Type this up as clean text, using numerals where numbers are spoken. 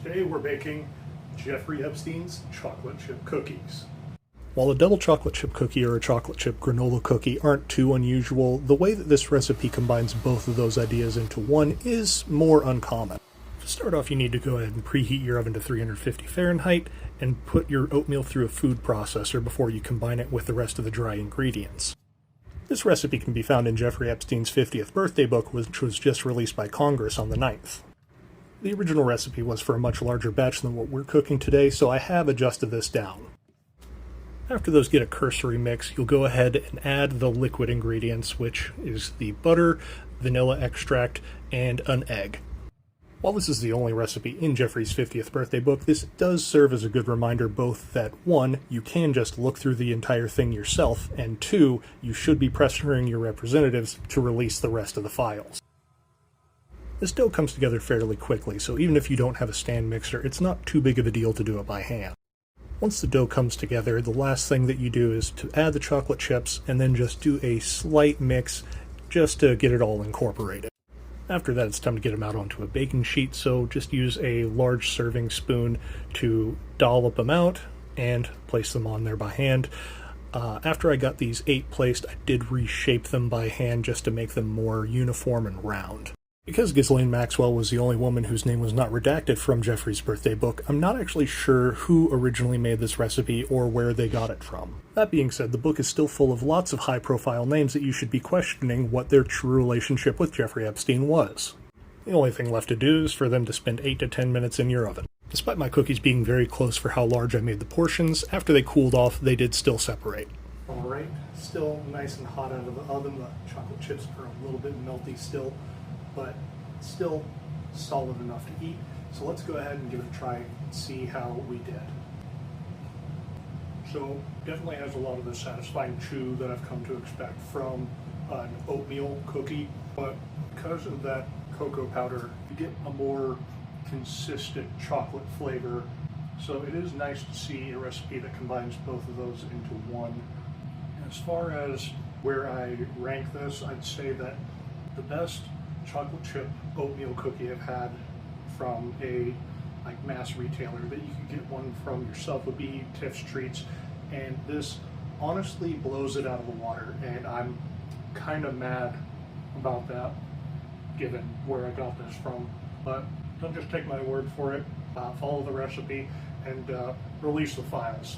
Today we're baking Jeffrey Epstein's chocolate chip cookies. While a double chocolate chip cookie or a chocolate chip granola cookie aren't too unusual, the way that this recipe combines both of those ideas into one is more uncommon. To start off, you need to go ahead and preheat your oven to 350 Fahrenheit and put your oatmeal through a food processor before you combine it with the rest of the dry ingredients. This recipe can be found in Jeffrey Epstein's 50th birthday book, which was just released by Congress on the 9th. The original recipe was for a much larger batch than what we're cooking today, so I have adjusted this down. After those get a cursory mix, you'll go ahead and add the liquid ingredients, which is the butter, vanilla extract, and an egg. While this is the only recipe in Jeffrey's 50th birthday book, this does serve as a good reminder both that 1, you can just look through the entire thing yourself, and 2, you should be pressuring your representatives to release the rest of the files. This dough comes together fairly quickly, so even if you don't have a stand mixer, it's not too big of a deal to do it by hand. Once the dough comes together, the last thing that you do is to add the chocolate chips and then just do a slight mix just to get it all incorporated. After that, it's time to get them out onto a baking sheet, so just use a large serving spoon to dollop them out and place them on there by hand. After I got these 8 placed, I did reshape them by hand just to make them more uniform and round. Because Ghislaine Maxwell was the only woman whose name was not redacted from Jeffrey's birthday book, I'm not actually sure who originally made this recipe or where they got it from. That being said, the book is still full of lots of high-profile names that you should be questioning what their true relationship with Jeffrey Epstein was. The only thing left to do is for them to spend 8 to 10 minutes in your oven. Despite my cookies being very close for how large I made the portions, after they cooled off, they did still separate. Alright, still nice and hot out of the oven. The chocolate chips are a little bit melty still, but still solid enough to eat. So let's go ahead and give it a try and see how we did. So definitely has a lot of the satisfying chew that I've come to expect from an oatmeal cookie, but because of that cocoa powder, you get a more consistent chocolate flavor. So it is nice to see a recipe that combines both of those into one. As far as where I rank this, I'd say that the best chocolate chip oatmeal cookie I've had from a mass retailer that you could get one from yourself would be Tiff's Treats, and this honestly blows it out of the water, and I'm kind of mad about that given where I got this from. But don't just take my word for it, follow the recipe and release the files.